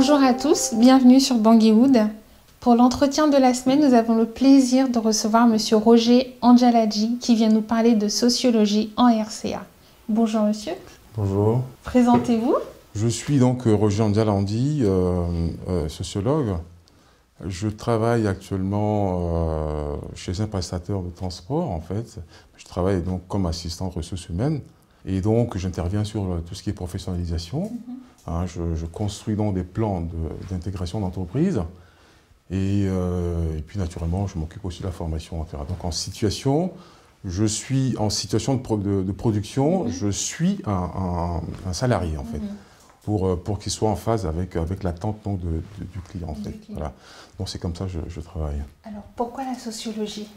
Bonjour à tous, bienvenue sur Bangui-Wood. Pour l'entretien de la semaine, nous avons le plaisir de recevoir Monsieur Roger Andjaladji qui vient nous parler de sociologie en RCA. Bonjour monsieur. Bonjour. Présentez-vous. Je suis donc Roger Andjaladji, sociologue. Je travaille actuellement chez un prestataire de transport en fait. Je travaille donc comme assistant ressources humaines et donc j'interviens sur tout ce qui est professionnalisation. Je construis donc des plans d'intégration d'entreprise et puis naturellement je m'occupe aussi de la formation. Donc en situation, je suis en situation de production, je suis un salarié en fait. Pour qu'il soit en phase avec l'attente du client en fait. Voilà. Donc c'est comme ça que je travaille. Alors pourquoi la sociologie?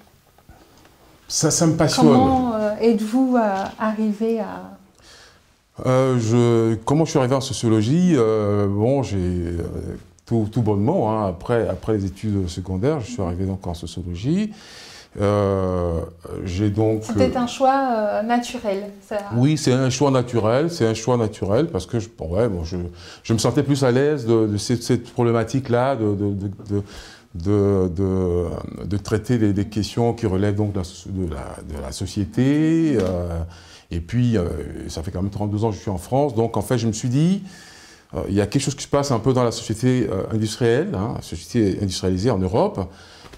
Ça me passionne. Comment êtes-vous arrivé à... Comment je suis arrivé en sociologie? Bon, j'ai tout bonnement, hein, après les études secondaires, je suis arrivé donc en sociologie. C'était un choix naturel. Ça... Oui, c'est un choix naturel. C'est un choix naturel parce que je me sentais plus à l'aise de cette problématique-là, de traiter des questions qui relèvent donc de la société. Et puis, ça fait quand même 32 ans que je suis en France. Donc, en fait, je me suis dit, il y a quelque chose qui se passe un peu dans la société industrielle, la société industrialisée en Europe.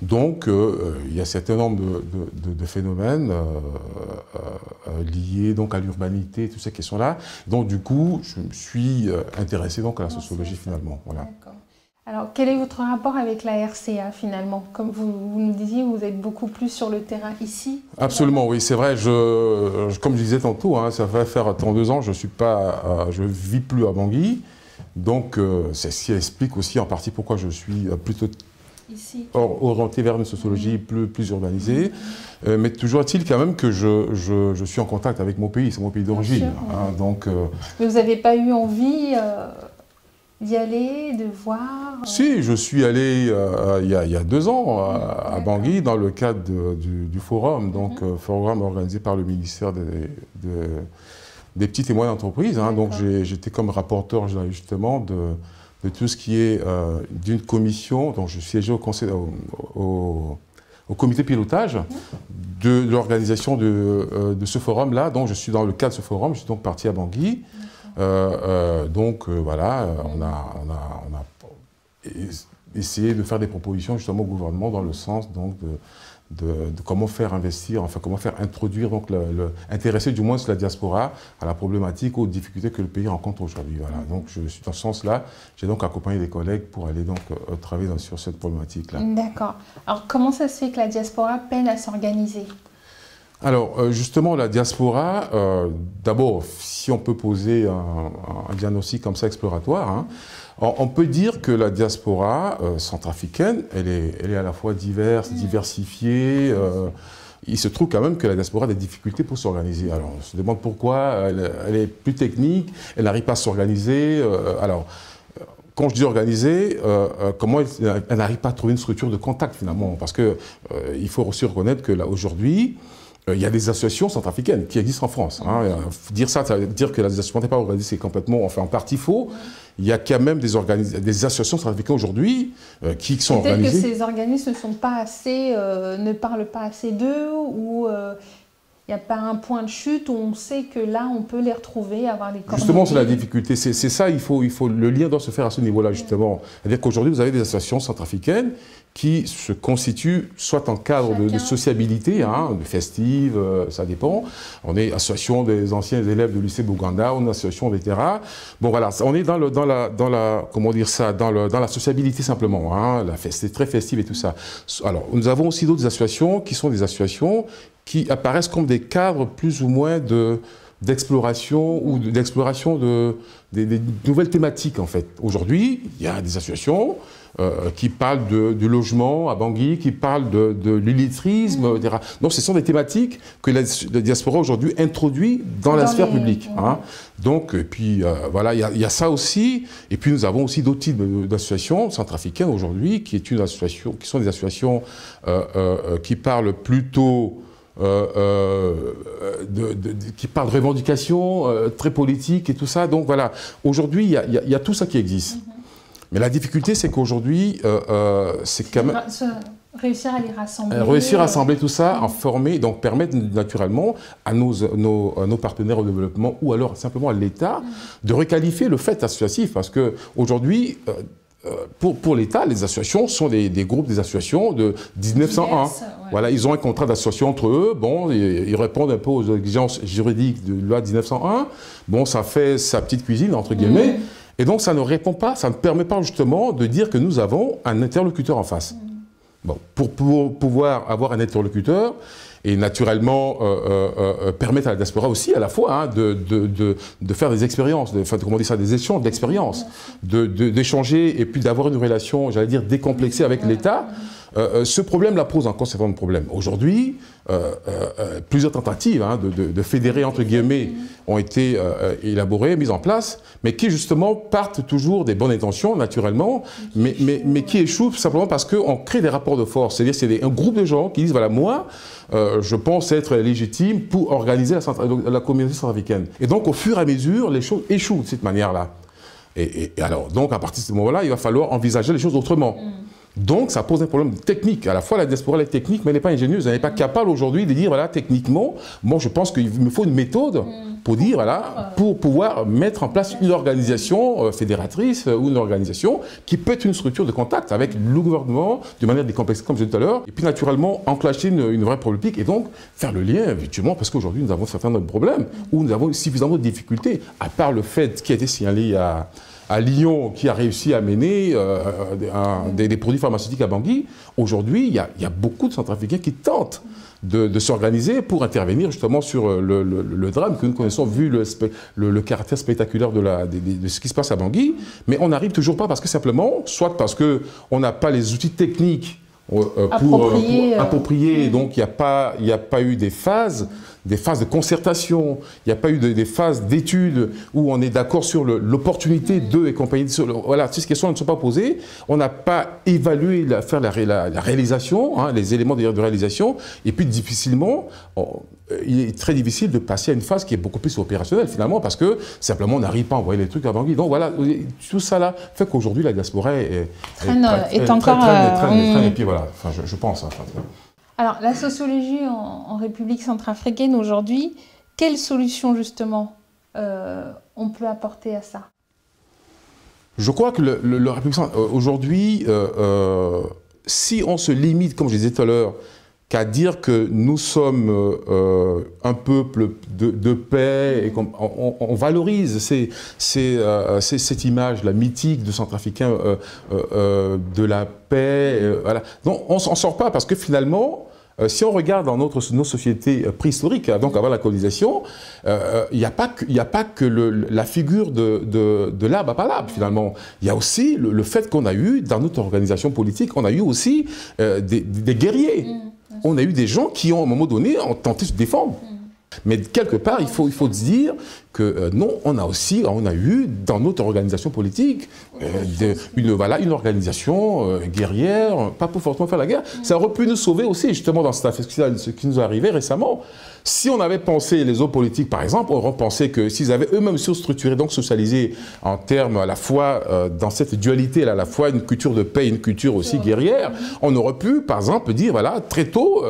Donc, il y a un certain nombre de phénomènes liés donc, à l'urbanité, toutes ces questions-là. Donc, du coup, je me suis intéressé donc, à la sociologie finalement. Voilà. Alors, quel est votre rapport avec la RCA finalement? Comme vous nous disiez, vous êtes beaucoup plus sur le terrain ici. Absolument, oui, c'est vrai. Comme je disais tantôt, hein, ça va faire 32 ans, je ne vis plus à Bangui. Donc, c'est ce qui explique aussi en partie pourquoi je suis plutôt ici, orienté vers une sociologie plus urbanisée. Mais toujours est-il quand même que je suis en contact avec mon pays, c'est mon pays d'origine. Hein, donc, mais vous n'avez pas eu envie d'y aller, de voir Si, je suis allé il y a 2 ans à Bangui dans le cadre du forum, donc forum organisé par le ministère des petites et moyennes entreprises. Hein, donc j'étais comme rapporteur justement de tout ce qui est d'une commission, donc je siégeais au comité pilotage de l'organisation de ce forum-là. Donc je suis dans le cadre de ce forum, je suis donc parti à Bangui. Voilà, on a essayé de faire des propositions justement au gouvernement dans le sens donc, de comment faire investir, enfin comment faire introduire, donc intéresser du moins la diaspora à la problématique, aux difficultés que le pays rencontre aujourd'hui. Voilà. Donc je suis dans ce sens-là, j'ai donc accompagné des collègues pour aller donc travailler sur cette problématique-là. D'accord. Alors comment ça se fait que la diaspora peine à s'organiser ? Alors, justement, la diaspora, d'abord, si on peut poser un diagnostic comme ça exploratoire, hein, on peut dire que la diaspora centrafricaine, elle est à la fois diverse, diversifiée. Il se trouve quand même que la diaspora a des difficultés pour s'organiser. Alors, on se demande pourquoi elle est plus technique, elle n'arrive pas à s'organiser. Quand je dis organiser, comment elle n'arrive pas à trouver une structure de contact finalement? Parce qu'il faut aussi reconnaître que là, aujourd'hui, il y a des associations centrafricaines qui existent en France. Hein. Dire ça veut dire que la diaspora n'est pas organisée, c'est complètement, enfin en partie faux. Il y a quand même des associations centrafricaines aujourd'hui qui sont organisées. Peut-être que ces organismes ne sont pas assez, ne parlent pas assez d'eux, ou il n'y a pas un point de chute où on sait que là on peut les retrouver, avoir des coordonnées. Justement, c'est la difficulté. C'est ça, le lien doit se faire à ce niveau-là justement. C'est-à-dire qu'aujourd'hui, vous avez des associations centrafricaines qui se constituent soit en cadre de sociabilité, de festives, ça dépend. On est association des anciens élèves du lycée Bouganda, on est association des terrains. Bon voilà, on est dans la sociabilité simplement. Hein, c'est très festive et tout ça. Alors, nous avons aussi d'autres associations qui sont des associations qui apparaissent comme des cadres plus ou moins d'exploration ou d'exploration des nouvelles thématiques en fait. Aujourd'hui, il y a des associations qui parlent du logement à Bangui, qui parlent de l'illettrisme, etc. Donc ce sont des thématiques que la diaspora aujourd'hui introduit dans la sphère publique. Hein. Donc, et puis voilà, il y a ça aussi. Et puis nous avons aussi d'autres types d'associations centrafricaines aujourd'hui, qui sont des associations qui parlent plutôt qui parle de revendications très politiques et tout ça. Donc voilà, aujourd'hui, il y a tout ça qui existe. Mais la difficulté, c'est qu'aujourd'hui, c'est quand même... Réussir à les rassembler. Réussir à rassembler tout ça, en former, donc permettre naturellement à nos partenaires au développement ou alors simplement à l'État de requalifier le fait associatif. Parce qu'aujourd'hui, pour l'État, les associations sont des groupes, des associations de 1901. Diverses, ouais. Voilà, ils ont un contrat d'association entre eux. Bon, ils répondent un peu aux exigences juridiques de la loi 1901. Bon, ça fait sa petite cuisine, entre guillemets. Et donc, ça ne répond pas, ça ne permet pas justement de dire que nous avons un interlocuteur en face. Bon, pour pouvoir avoir un interlocuteur et naturellement permettre à la diaspora aussi à la fois hein, de faire des expériences, comment dire ça, des échanges d'expériences, d'échanger et puis d'avoir une relation, j'allais dire, décomplexée avec l'État. Ce problème-là pose encore un certain nombre de problèmes. Aujourd'hui, plusieurs tentatives hein, de fédérer, entre guillemets, ont été élaborées, mises en place, mais qui justement partent toujours des bonnes intentions, naturellement, mais qui échouent simplement parce qu'on crée des rapports de force. C'est-à-dire c'est un groupe de gens qui disent, voilà, moi, je pense être légitime pour organiser la communauté centrafricaine. Et donc, au fur et à mesure, les choses échouent de cette manière-là. Et alors, donc, à partir de ce moment-là, il va falloir envisager les choses autrement. Donc, ça pose un problème technique. À la fois, la diaspora est technique, mais elle n'est pas ingénieuse. Elle n'est pas capable aujourd'hui de dire, voilà, techniquement, moi, je pense qu'il me faut une méthode pour dire, voilà, pour pouvoir mettre en place une organisation fédératrice ou une organisation qui peut être une structure de contact avec le gouvernement de manière décomplexée, comme je disais tout à l'heure. Et puis, naturellement, enclencher une vraie problématique et donc faire le lien, effectivement, parce qu'aujourd'hui, nous avons certains autres problèmes où nous avons suffisamment de difficultés, à part le fait qui a été signalé à Lyon, qui a réussi à mener des produits pharmaceutiques à Bangui. Aujourd'hui, il y a beaucoup de Centrafricains qui tentent de s'organiser pour intervenir justement sur le drame que nous connaissons, vu le caractère spectaculaire de ce qui se passe à Bangui. Mais on n'arrive toujours pas parce que simplement, soit parce qu'on n'a pas les outils techniques pour approprier, donc il n'y a pas eu des phases de concertation, il n'y a pas eu des phases d'études où on est d'accord sur l'opportunité de et compagnie. Voilà, ces questions ne sont pas posées. On n'a pas évalué, faire la réalisation, hein, les éléments de réalisation, et puis difficilement, il est très difficile de passer à une phase qui est beaucoup plus opérationnelle finalement, parce que simplement on n'arrive pas à envoyer les trucs à Bangui. Donc voilà, tout ça là fait qu'aujourd'hui la diaspora traîne, et puis voilà, enfin, je pense. Enfin, alors, la sociologie en République centrafricaine aujourd'hui, quelle solution justement on peut apporter à ça? Je crois que le République aujourd'hui, si on se limite, comme je disais tout à l'heure, qu'à dire que nous sommes un peuple de paix, et on valorise cette image, la mythique de Centrafricain de la paix. Voilà. Donc on ne s'en sort pas parce que finalement, si on regarde dans nos sociétés préhistoriques, donc avant la colonisation, il n'y a pas que la figure de l'arbre à palabre finalement. Il y a aussi le fait qu'on a eu, dans notre organisation politique, on a eu aussi des guerriers. On a eu des gens qui, à un moment donné, ont tenté de se défendre. Mais quelque part, il faut se dire que non, on a eu dans notre organisation politique une organisation guerrière, pas pour forcément faire la guerre. Ça aurait pu nous sauver aussi, justement, dans ce qui nous est arrivé récemment. Si on avait pensé, les hommes politiques par exemple, auraient pensé que s'ils avaient eux-mêmes surstructuré, donc socialisé en termes à la fois, dans cette dualité, à la fois une culture de paix et une culture aussi guerrière, on aurait pu par exemple dire, voilà, très tôt,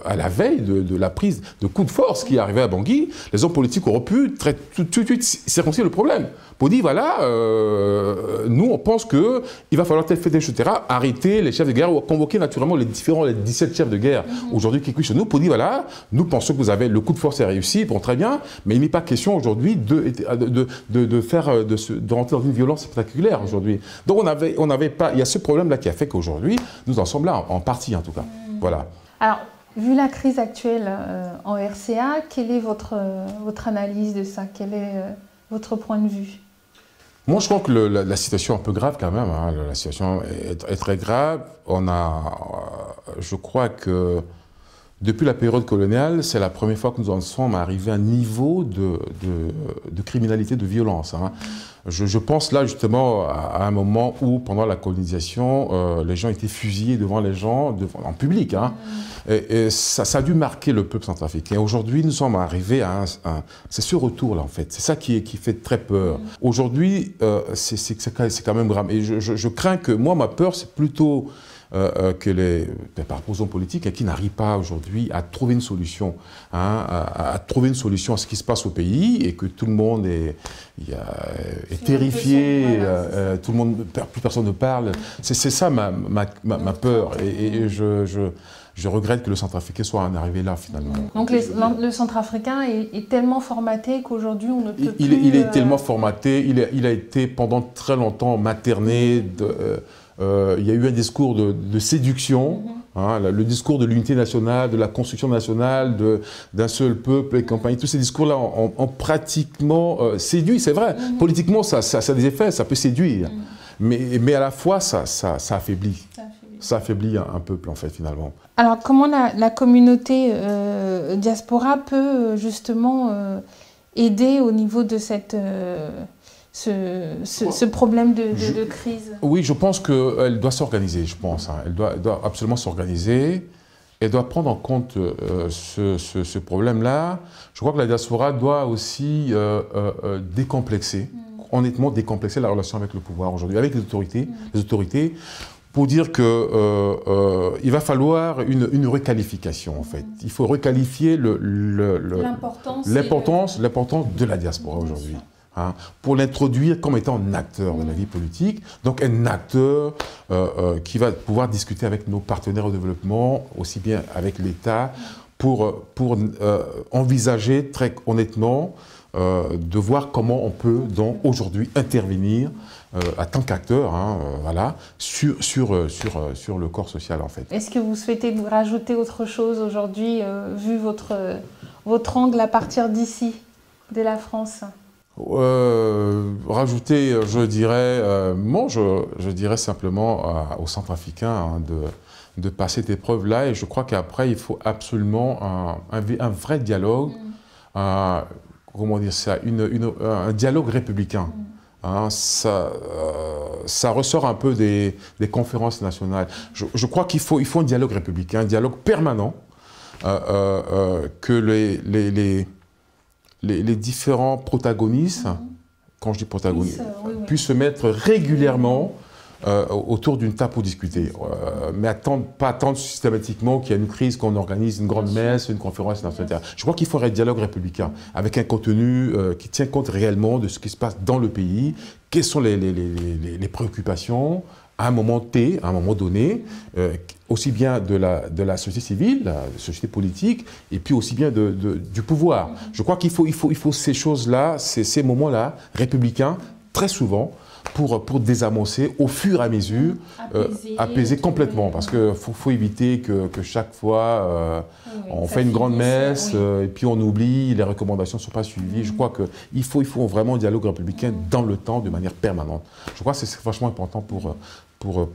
à la veille de la prise de coup de force qui est arrivée à Bangui, les hommes politiques auraient pu tout de suite circoncire le problème. Pour dire, voilà, nous on pense qu'il va falloir tel fait, etc., arrêter les chefs de guerre ou convoquer naturellement les 17 chefs de guerre aujourd'hui qui cuisent chez nous pour dire, voilà, nous pensons que vous avez le coup de force est réussi, bon très bien, mais il n'est pas question aujourd'hui de rentrer dans une violence spectaculaire aujourd'hui. Donc on n'avait pas, il y a ce problème-là qui a fait qu'aujourd'hui, nous en sommes là, en partie en tout cas. Voilà. Alors, vu la crise actuelle en RCA, quelle est votre analyse de ça? Quel est votre point de vue? Moi, je crois que la situation est un peu grave quand même. Hein. La situation est très grave. Je crois que depuis la période coloniale, c'est la première fois que nous en sommes arrivés à un niveau de criminalité, de violence. Hein. Je pense là justement à un moment où, pendant la colonisation, les gens étaient fusillés devant les gens, en public. Hein. Et ça a dû marquer le peuple centrafricain. Aujourd'hui, nous sommes arrivés à c'est ce retour-là, en fait. C'est ça qui fait très peur. Aujourd'hui, c'est quand même grave. Et je crains que, moi, ma peur, c'est plutôt que les opposants politiques qui n'arrivent pas aujourd'hui à trouver une solution, hein, à trouver une solution à ce qui se passe au pays et que tout le monde est terrifié, tout le monde, plus personne ne parle. C'est ça ma peur et je regrette que le Centrafricain soit arrivé là finalement. Donc le Centrafricain est tellement formaté qu'aujourd'hui on ne peut plus... Il est tellement formaté, il a été pendant très longtemps materné. Il y a eu un discours de séduction, hein, le discours de l'unité nationale, de la construction nationale, d'un seul peuple et compagnie. Tous ces discours-là ont pratiquement séduit, c'est vrai. Politiquement, ça a des effets, ça peut séduire. Mais à la fois, ça affaiblit. Ça affaiblit un peuple, en fait, finalement. Alors, comment la communauté diaspora peut justement aider au niveau de cette... ce problème de crise? Oui, je pense qu'elle doit s'organiser, je pense. Hein. Elle doit absolument s'organiser. Elle doit prendre en compte ce problème-là. Je crois que la diaspora doit aussi décomplexer, honnêtement décomplexer la relation avec le pouvoir aujourd'hui, avec les autorités, pour dire qu'il va falloir une requalification, en fait. Il faut requalifier l'importance de la diaspora aujourd'hui. Hein, pour l'introduire comme étant un acteur de la vie politique, donc un acteur qui va pouvoir discuter avec nos partenaires au développement, aussi bien avec l'État, pour envisager très honnêtement de voir comment on peut donc aujourd'hui intervenir en tant qu'acteur, hein, voilà, sur le corps social en fait. Est-ce que vous souhaitez rajouter autre chose aujourd'hui, vu votre angle à partir d'ici, de la France? Rajouter, je dirais, je dirais simplement aux Centrafricains hein, de passer cette épreuve-là et je crois qu'après il faut absolument un vrai dialogue, comment dire ça, un dialogue républicain. Hein, ça ressort un peu des conférences nationales. Je crois qu'il faut un dialogue républicain, un dialogue permanent, que les différents protagonistes, quand je dis protagonistes, puissent se mettre régulièrement autour d'une table pour discuter. Mais pas attendre systématiquement qu'il y a une crise, qu'on organise une grande messe, une conférence nationale. Je crois qu'il faut un dialogue républicain, avec un contenu qui tient compte réellement de ce qui se passe dans le pays, quelles sont les préoccupations, à un moment T, à un moment donné, aussi bien de la société civile, de la société politique, et puis aussi bien du pouvoir. Je crois qu'il faut ces choses-là, ces moments-là, républicains, très souvent, pour désamorcer au fur et à mesure, apaiser complètement. Parce qu'il faut éviter que chaque fois, on fait une grande messe, et puis on oublie, les recommandations ne sont pas suivies. Je crois qu'il faut vraiment un dialogue républicain dans le temps, de manière permanente. Je crois que c'est vachement important pour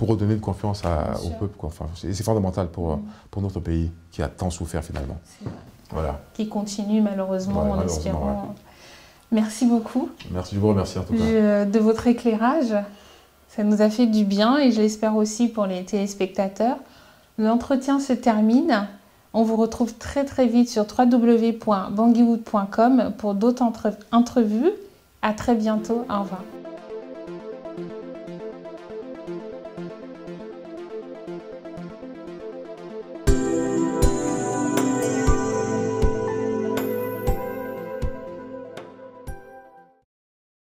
redonner de confiance au peuple. Enfin, c'est fondamental pour notre pays, qui a tant souffert finalement. Voilà. Qui continue malheureusement, en espérant... Ouais. Merci beaucoup. Merci, je vous remercie en tout cas. De votre éclairage. Ça nous a fait du bien et je l'espère aussi pour les téléspectateurs. L'entretien se termine. On vous retrouve très très vite sur www.bangiewood.com pour d'autres entrevues. À très bientôt. Au revoir.